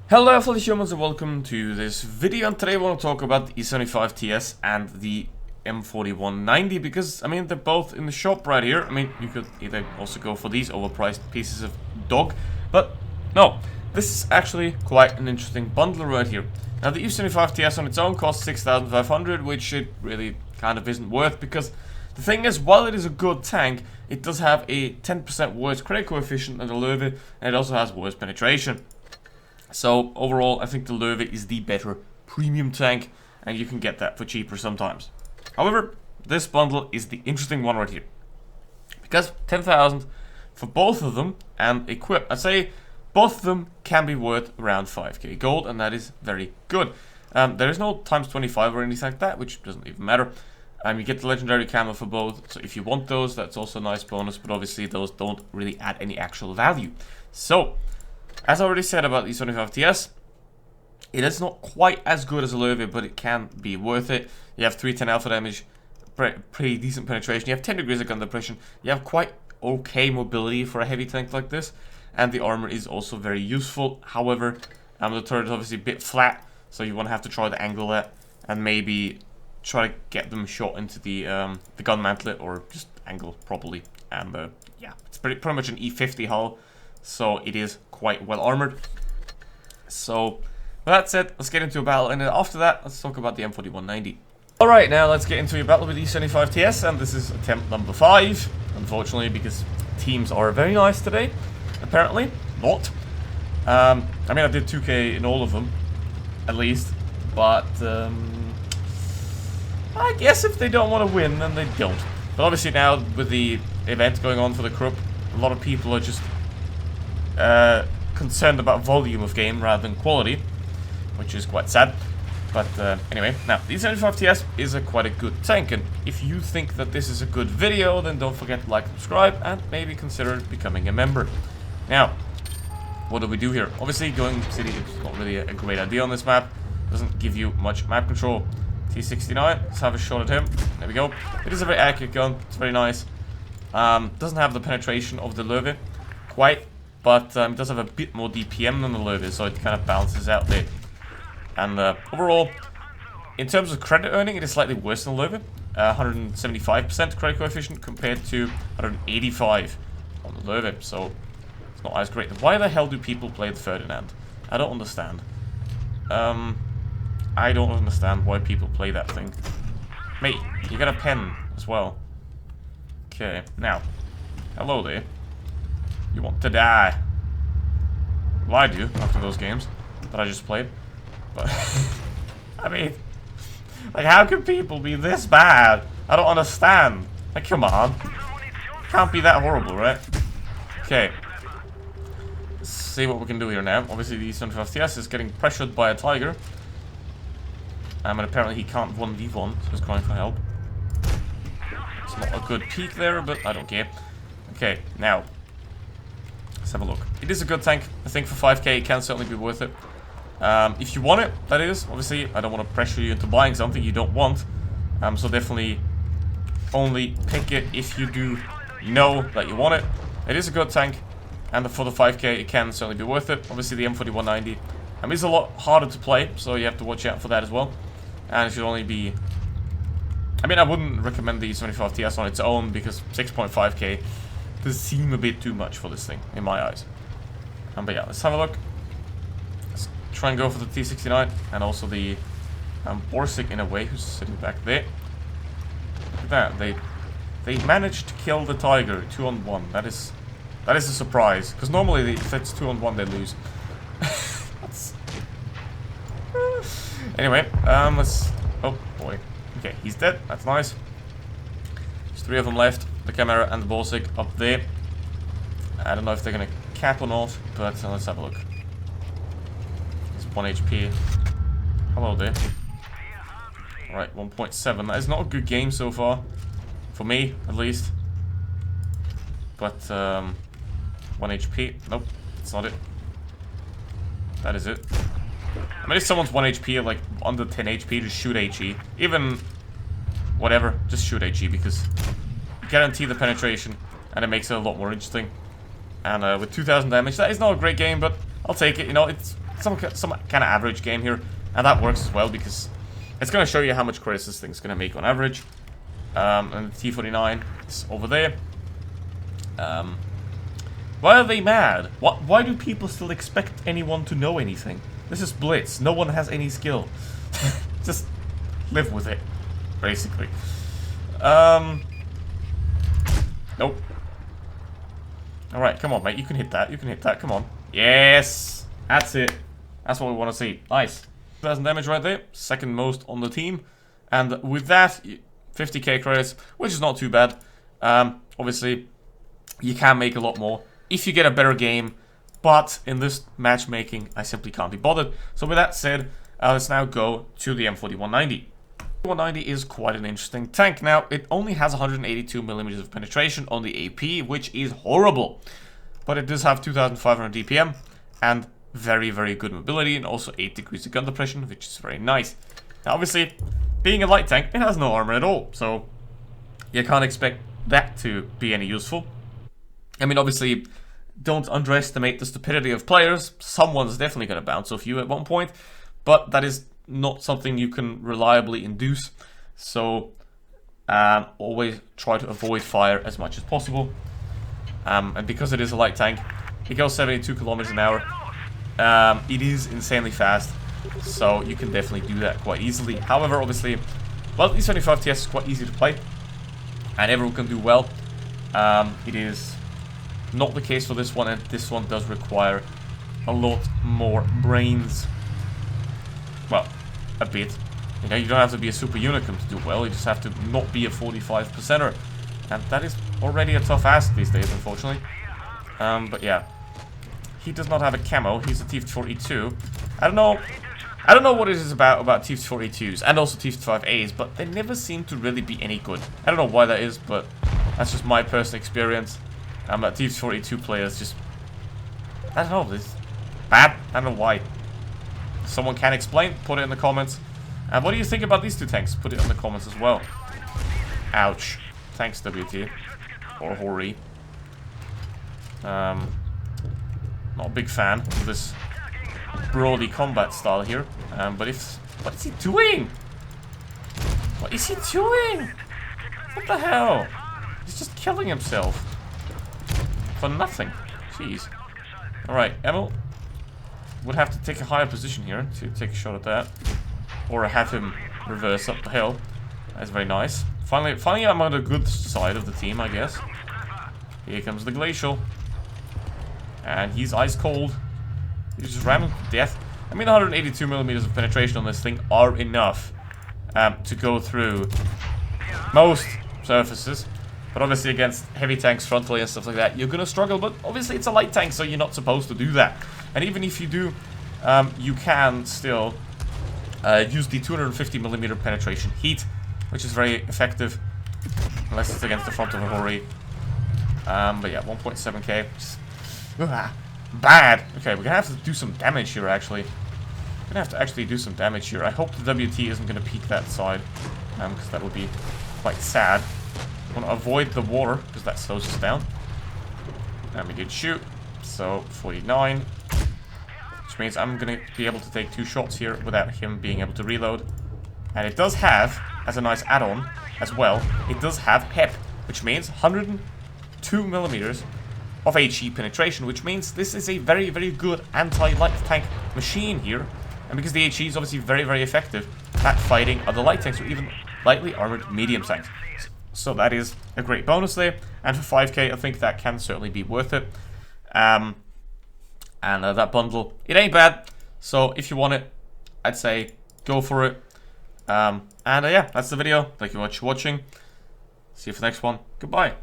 Hello fellow humans and welcome to this video, and today I want to talk about the E75 TS and the M4190 because, I mean, they're both in the shop right here. I mean, you could either also go for these overpriced pieces of dog, but no, this is actually quite an interesting bundle right here. Now, the E75 TS on its own costs 6,500, which it really kind of isn't worth because the thing is, while it is a good tank, it does have a 10% worse credit coefficient than the WoTB, and it also has worse penetration. So overall, I think the WoTB is the better premium tank, and you can get that for cheaper sometimes. However, this bundle is the interesting one right here, because 10,000 for both of them and equip. I'd say both of them can be worth around 5k gold, and that is very good. There is no times 25 or anything like that, which doesn't even matter. You get the legendary camo for both, so if you want those, that's also a nice bonus, but obviously those don't really add any actual value. So, as I already said about the E75 TS, it is not quite as good as a WoTB, but it can be worth it. You have 310 alpha damage, pretty decent penetration, you have 10 degrees of gun depression, you have quite okay mobility for a heavy tank like this, and the armor is also very useful. However, the turret is obviously a bit flat, so you want to have to try to angle that, and maybe try to get them shot into the gun mantlet, or just angle properly. And yeah, it's pretty much an E50 hull, so it is quite well armored. So, with that said, let's get into a battle, and then after that, let's talk about the M4190. Alright, now let's get into a battle with the E75 TS, and this is attempt number 5, unfortunately, because teams are very nice today, apparently. Not. I mean, I did 2k in all of them, at least, but I guess if they don't want to win, then they don't. But obviously now, with the event going on for the Krupp, a lot of people are just concerned about volume of game rather than quality, which is quite sad. But anyway, now the E75 TS is quite a good tank, and if you think that this is a good video, then don't forget to like, subscribe, and maybe consider becoming a member. Now, what do we do here? Obviously, going city is not really a great idea on this map. Doesn't give you much map control. T69, let's have a shot at him. There we go. It is a very accurate gun. It's very nice. Doesn't have the penetration of the WoTB quite, but it does have a bit more DPM than the WoTB, so it kind of balances out there. And overall, in terms of credit earning, it is slightly worse than the WoTB. 175% credit coefficient compared to 185 on the WoTB, so it's not as great. Why the hell do people play the Ferdinand? I don't understand. I don't understand why people play that thing. Mate, you got a pen as well. Okay, now, hello there. You want to die. Well, I do, after those games that I just played. But, I mean, like, how can people be this bad? I don't understand. Like, come on. Can't be that horrible, right? Okay. Let's see what we can do here now. Obviously, the E75 TS is getting pressured by a Tiger. And apparently he can't 1v1, so he's crying for help. It's not a good peek there, but I don't care. Okay, now, let's have a look. It is a good tank. I think for 5k it can certainly be worth it. If you want it, that is. Obviously, I don't want to pressure you into buying something you don't want. So definitely only pick it if you do know that you want it. It is a good tank, and for the 5k it can certainly be worth it. Obviously, the M4190 it's a lot harder to play, so you have to watch out for that as well. And it should only be... I mean, I wouldn't recommend the E75 TS on its own, because 6.5k does seem a bit too much for this thing, in my eyes. But yeah, let's have a look. Let's try and go for the T69, and also the Borsig in a way, who's sitting back there. Look at that, they managed to kill the Tiger 2-on-1. That is a surprise, because normally if it's 2-on-1 they lose. Anyway, let's... Oh, boy. Okay, he's dead. That's nice. There's 3 of them left. The camera and the Borsig up there. I don't know if they're going to cap or not, but let's have a look. There's 1 HP. Hello there. Alright, 1.7. That is not a good game so far. For me, at least. But, 1 HP. Nope, that's not it. That is it. I mean, if someone's 1 HP, like, under 10 HP, just shoot HE. Even, whatever, just shoot HE, because you guarantee the penetration, and it makes it a lot more interesting. And with 2,000 damage, that is not a great game, but I'll take it. You know, it's some kind of average game here, and that works as well because it's going to show you how much credits this thing's going to make on average. And the T49 is over there. Why are they mad? Why do people still expect anyone to know anything? This is Blitz. No one has any skill. Just live with it, basically. Nope. Alright, come on, mate. You can hit that. You can hit that. Come on. Yes! That's it. That's what we want to see. Nice. 2,000 damage right there. Second most on the team. And with that, 50k credits, which is not too bad. Obviously, you can make a lot more if you get a better game. But in this matchmaking, I simply can't be bothered. So with that said, let's now go to the M4190. 190 is quite an interesting tank. Now, it only has 182mm of penetration on the AP, which is horrible. But it does have 2500 DPM and very, very good mobility, and also 8 degrees of gun depression, which is very nice. Now, obviously, being a light tank, it has no armor at all, so you can't expect that to be any useful. I mean, obviously, don't underestimate the stupidity of players. Someone's definitely going to bounce off you at one point, but that is not something you can reliably induce, so always try to avoid fire as much as possible. And because it is a light tank, it goes 72 kilometers an hour. It is insanely fast, so you can definitely do that quite easily. However, obviously, well, E75 TS is quite easy to play, and everyone can do well. It is not the case for this one, and this one does require a lot more brains. Well, a bit. You know, you don't have to be a super unicum to do well, you just have to not be a 45%er. And that is already a tough ask these days, unfortunately. But yeah. He does not have a camo, he's a T42. I don't know what it is about T42s and also T55As, but they never seem to really be any good. I don't know why that is, but that's just my personal experience. T42 players just, I don't know, it's bad. I don't know why. If someone can explain, put it in the comments. And what do you think about these two tanks? Put it in the comments as well. Ouch. Thanks, WT. Or Hori. Not a big fan of this Brody combat style here. But if... What is he doing? What is he doing? What the hell? He's just killing himself. For nothing. Jeez. Alright, Emil would have to take a higher position here to take a shot at that. Or have him reverse up the hill. That's very nice. Finally I'm on the good side of the team, I guess. Here comes the Glacial. And he's ice cold. He's just ramming to death. I mean, 182mm of penetration on this thing are enough to go through most surfaces. But obviously against heavy tanks frontally and stuff like that, you're gonna struggle. But obviously it's a light tank, so you're not supposed to do that. And even if you do, you can still use the 250mm penetration heat, which is very effective, unless it's against the front of a Hori. But yeah, 1.7k. Bad. Okay, we're gonna have to do some damage here, actually. We're gonna have to actually do some damage here. I hope the WT isn't gonna peek that side, because that would be quite sad. I want to avoid the water, because that slows us down. And we did shoot, so 49. Which means I'm gonna be able to take 2 shots here without him being able to reload. And it does have, as a nice add-on as well, it does have HEP, which means 102mm of HE penetration, which means this is a very, very good anti-light tank machine here. And because the HE is obviously very, very effective at fighting other light tanks or even lightly armored medium tanks. So that is a great bonus there. And for 5k, I think that can certainly be worth it. And that bundle, it ain't bad. So if you want it, I'd say go for it. Yeah, that's the video. Thank you very much for watching. See you for the next one. Goodbye.